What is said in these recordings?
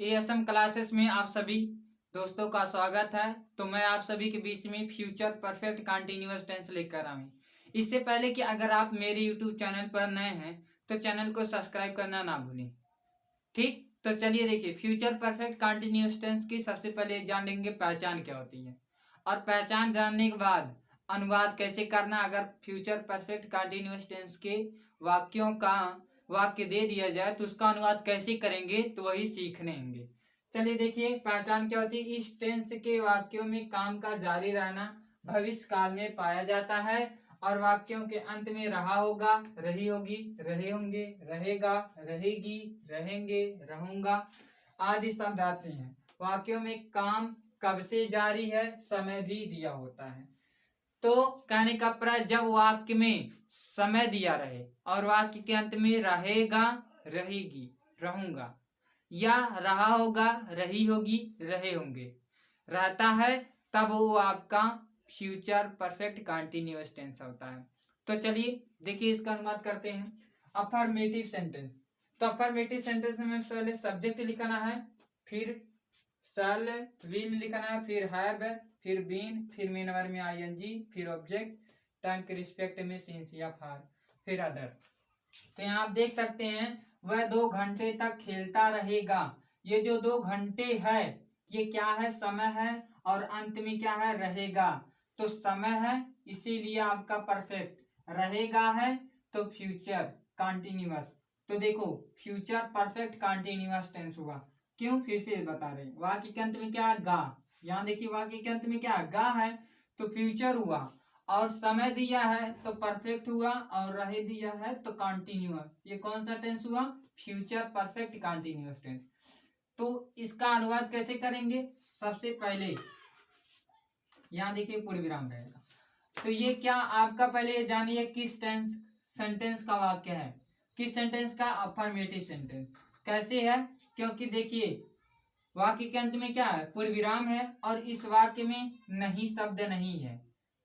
ASM classes में आप सभी दोस्तों का स्वागत है। तो मैं आप सभी के बीच में फ्यूचर परफेक्ट कंटिन्यूअस टेंस लेकर आऊँ। इससे पहले कि अगर आप मेरे यूट्यूब चैनल पर नए हैं तो चैनल को सब्सक्राइब करना ना भूलें। ठीक, तो चलिए देखिए, फ्यूचर परफेक्ट कंटिन्यूअस टेंस की सबसे पहले जान लेंगे पहचान क्या होती है, और पहचान जानने के बाद अनुवाद कैसे करना। अगर फ्यूचर परफेक्ट कंटिन्यूअस टेंस के वाक्यों का वाक्य दे दिया जाए तो उसका अनुवाद कैसे करेंगे तो वही सीखने होंगे। चलिए देखिए, पहचान क्या होती है। इस टेंस के वाक्यों में काम का जारी रहना भविष्य काल में पाया जाता है और वाक्यों के अंत में रहा होगा, रही होगी, रहे होंगे, रहेगा, रहेगी, रहेंगे, रहूंगा आदि शब्द आते हैं। वाक्यों में काम कब से जारी है, समय भी दिया होता है। तो कहने का प्रयास, जब वाक्य में समय दिया रहे और वाक्य के अंत में रहेगा, रहेगी, रहूंगा या रहा होगा, रही होगी, रहे होंगे रहता है, तब वो आपका फ्यूचर परफेक्ट कंटिन्यूअस टेंस होता है। तो चलिए देखिए, इसका अनुवाद करते हैं। Affirmative sentence. तो अफर्मेटिव सेंटेंस में पहले सब्जेक्ट लिखना है, फिर शैल विल लिखना है, फिर हैव, फिर बीन, फिर मेन वर्ब में आईएनजी, फिर ऑब्जेक्ट, टाइम के रिस्पेक्ट में सिंस या फार, फिर अदर। तो यहाँ आप देख सकते हैं, वह 2 घंटे तक खेलता रहेगा। ये जो 2 घंटे है ये क्या है, समय है, और अंत में क्या है, रहेगा। तो समय है इसीलिए आपका परफेक्ट, रहेगा है तो फ्यूचर कंटिन्यूअस। तो देखो, फ्यूचर परफेक्ट कंटिन्यूअस टेंस हुआ। क्यों, फिर से बता रहे हैं, वाक्य के अंत में क्या है, गा। यहाँ देखिए, वाक्य के अंत में क्या है, गा है, तो फ्यूचर हुआ, और समय दिया है तो परफेक्ट हुआ, और रहे दिया है तो कंटिन्यूअस। ये कौन सा टेंस हुआ, फ्यूचर परफेक्ट कंटिन्यूअस टेंस। तो इसका अनुवाद कैसे करेंगे, सबसे पहले यहाँ देखिए पूर्ण विराम रहेगा। तो ये क्या आपका, पहले ये जानिए किस टेंस सेंटेंस का वाक्य है, किस सेंटेंस का, अफर्मेटिव सेंटेंस। कैसे है, क्योंकि देखिए वाक्य के अंत में क्या है, पूर्ण विराम है, और इस वाक्य में नहीं शब्द नहीं है।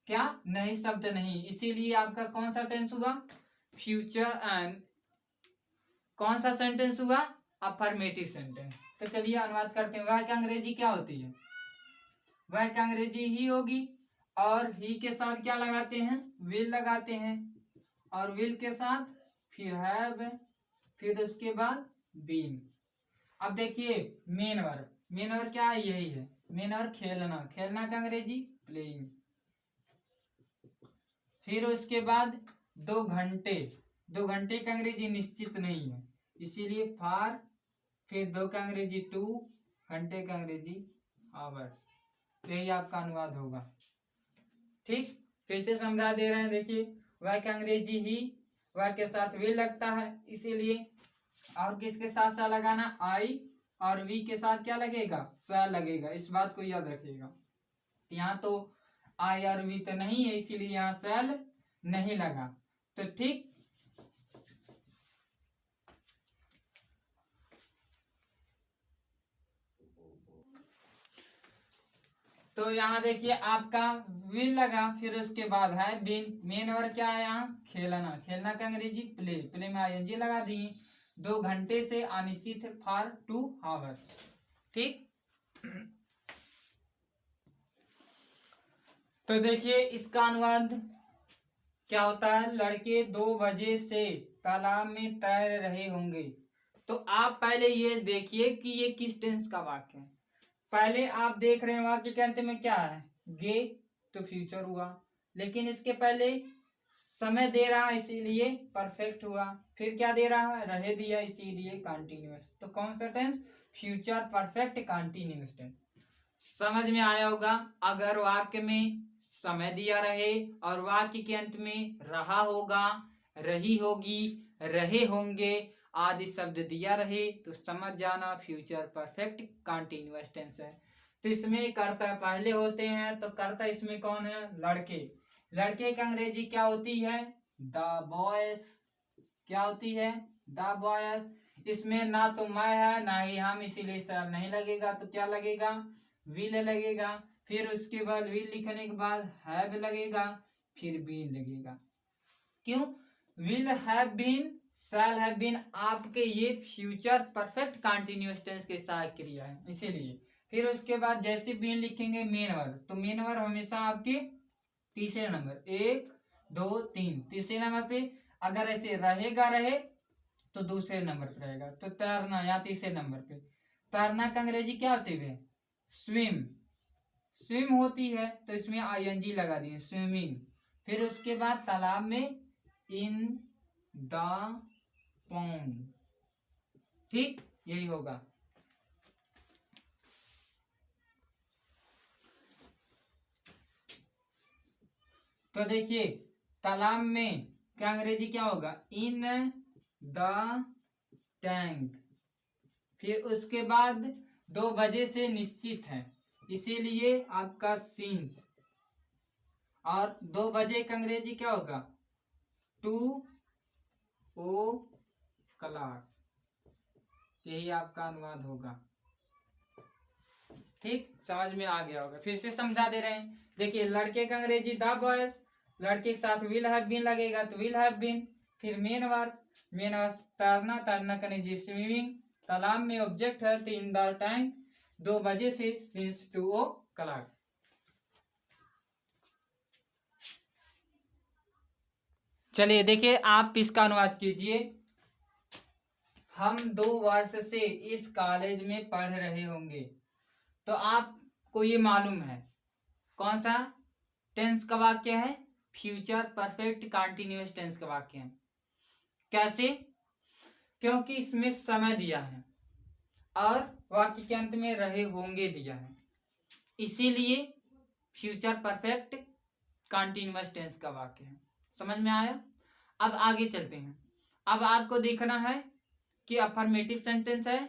क्या, नहीं शब्द नहीं, इसीलिए आपका कौन सा टेंस हुआ, फ्यूचर एंड कौन सा सेंटेंस हुआ, अफर्मेटिव सेंटेंस। तो चलिए अनुवाद करते हैं। वह क्या अंग्रेजी क्या होती है, वह क्या अंग्रेजी ही होगी, और ही के साथ क्या लगाते हैं, विल लगाते हैं, और विल के साथ फिर हैव, फिर उसके बाद बीन। अब देखिए मेन वर्ब, मेन वर्ब क्या है, यही है मेन वर्ब, खेलना, खेलना का अंग्रेजी प्लेइंग। फिर उसके बाद 2 घंटे, 2 घंटे का अंग्रेजी निश्चित नहीं है इसीलिए फार, फिर 2 का अंग्रेजी 2, घंटे का अंग्रेजी आवर्स। यही आपका अनुवाद होगा। ठीक, फिर से समझा दे रहे हैं, देखिए वह का अंग्रेजी ही, वह के साथ वे लगता है इसीलिए, और किसके साथ सा लगाना, आई, और वी के साथ क्या लगेगा, स लगेगा। इस बात को याद रखिएगा। यहाँ तो आई और वी तो नहीं है इसीलिए यहाँ सेल नहीं लगा। तो ठीक, तो यहाँ देखिए आपका विल लगा, फिर उसके बाद है बीन। मेन वर्ब क्या है यहाँ, खेलना, खेलना का अंग्रेजी प्ले, प्ले में आईएनजी लगा दी। 2 घंटे से अनिश्चित फॉर 2 आवर्स। ठीक, तो देखिए इसका अनुवाद क्या होता है, लड़के 2 बजे से तालाब में तैर रहे होंगे। तो आप पहले ये देखिए कि ये किस टेंस का वाक्य है। पहले आप देख रहे हैं वाक्य के अंत में क्या है, गे, तो फ्यूचर हुआ, लेकिन इसके पहले समय दे रहा है इसीलिए परफेक्ट हुआ, फिर क्या दे रहा है, रहे दिया इसीलिए कंटिन्यूअस। तो कौन सा tense, future perfect continuous tense. समझ में आया होगा। अगर वाक्य में समय दिया रहे और वाक्य के अंत में रहा होगा, रही होगी, रहे होंगे आदि शब्द दिया रहे तो समझ जाना फ्यूचर परफेक्ट कंटिन्यूअस टेंस है। तो इसमें कर्ता पहले होते हैं, तो कर्ता इसमें कौन है, लड़के। लड़के की अंग्रेजी क्या होती है, द बॉयज। क्या होती है, द बॉयज। इसमें ना तो मैं है ना ही हम, इसीलिए सर नहीं लगेगा, तो क्या लगेगा, विल लगेगा। फिर उसके बाद विल लिखने के बाद हैव लगेगा, फिर बीन लगेगा। क्यों, will have been shall have been आपके ये फ्यूचर परफेक्ट कंटिन्यूअस टेंस के साथ क्रिया है, इसीलिए। फिर उसके बाद जैसे बीन लिखेंगे मेन वर्ब, तो मेन वर्ब हमेशा आपके तीसरे नंबर, 1 2 3 तीसरे नंबर पे। अगर ऐसे रहेगा रहे तो दूसरे नंबर पे रहेगा। तो तैरना या तीसरे नंबर पे। तैरना का अंग्रेजी क्या होती है? स्विम। स्विम होती है तो इसमें आईएनजी लगा दिए, स्विमिंग। फिर उसके बाद तालाब में, इन द पॉन्ड। ठीक, यही होगा। तो देखिए तालाब में क्या अंग्रेजी क्या होगा? In the tank. फिर उसके बाद 2 बजे से निश्चित है, इसीलिए आपका सीन्स। और 2 बजे का अंग्रेजी क्या होगा? 2 o'clock। यही आपका अनुवाद होगा। ठीक, समझ में आ गया होगा। फिर से समझा दे रहे हैं। देखिए लड़के का अंग्रेजी द बॉयज, लड़के के साथ विल हैव बीन लगेगा तो विल हैव बीन। फिर मेन वर्ब, मेन वर्ब तैरना, तैरना का अंग्रेजी स्विमिंग। तालाब में ऑब्जेक्ट है तो इन द टाइम, 2 बजे से सिंस 2 o'clock। चलिए देखिए आप इसका अनुवाद कीजिए। हम 2 वर्ष से इस कॉलेज में पढ़ रहे होंगे। तो आपको ये मालूम है कौन सा टेंस का वाक्य है? फ्यूचर परफेक्ट कंटिन्यूअस टेंस का वाक्य है। कैसे? क्योंकि इसमें समय दिया है और वाक्य के अंत में रहे होंगे दिया है, इसीलिए फ्यूचर परफेक्ट कंटिन्यूअस टेंस का वाक्य है। समझ में आया? अब आगे चलते हैं। अब आपको देखना है कि अफर्मेटिव सेंटेंस है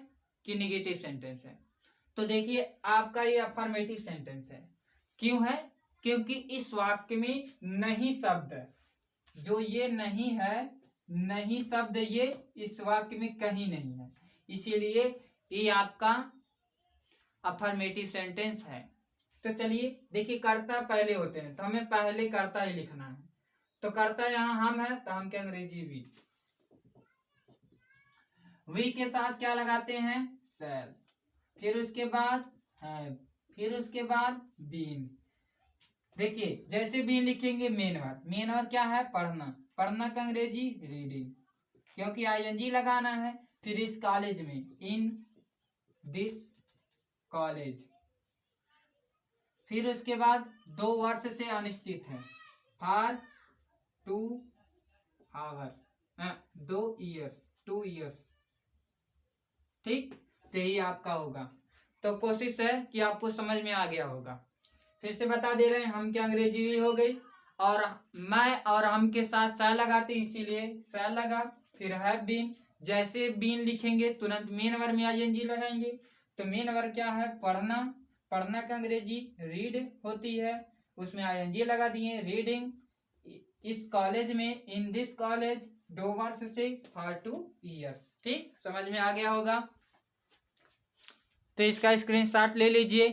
कि निगेटिव सेंटेंस है। तो देखिए आपका ये अफर्मेटिव सेंटेंस है। क्यों है? क्योंकि इस वाक्य में नहीं शब्द है, जो ये नहीं है, नहीं शब्द ये इस वाक्य में कहीं नहीं है, इसीलिए ये आपका अफर्मेटिव सेंटेंस है। तो चलिए देखिए कर्ता पहले होते हैं तो हमें पहले कर्ता ही लिखना है। तो कर्ता यहाँ हम है तो हम क्या अंग्रेजी वी। वी के साथ क्या लगाते हैं? शैल। फिर उसके बाद हैव। फिर उसके बाद बीन। देखिए जैसे बीन लिखेंगे मेन वर्ब, मेन वर्ब क्या है? पढ़ना। पढ़ना का अंग्रेजी रीडिंग, क्योंकि आईएनजी लगाना है। फिर इस कॉलेज में, इन दिस कॉलेज। फिर उसके बाद 2 वर्ष से अनिश्चित है, फॉर 2 आवर्स, 2 ईयर्स, 2 ईयर्स। ठीक, तो यही आपका होगा। तो कोशिश है कि आपको समझ में आ गया होगा। फिर से बता दे रहे हैं, हम क्या अंग्रेजी भी हो गई और मैं और हम के साथ सा लगाते इसीलिए सा लगा। फिर हैव बीन, जैसे बीन लिखेंगे तुरंत मेन वर्ब में आईएनजी लगाएंगे। तो मेन वर्ब क्या है? पढ़ना। पढ़ना का अंग्रेजी रीड होती है, उसमें आईएनजी लगा दिए, रीडिंग। इस कॉलेज में, इन दिस कॉलेज, 2 वर्ष से, फॉर 2 ईयर्स। ठीक, समझ में आ गया होगा। तो इसका स्क्रीनशॉट ले लीजिए।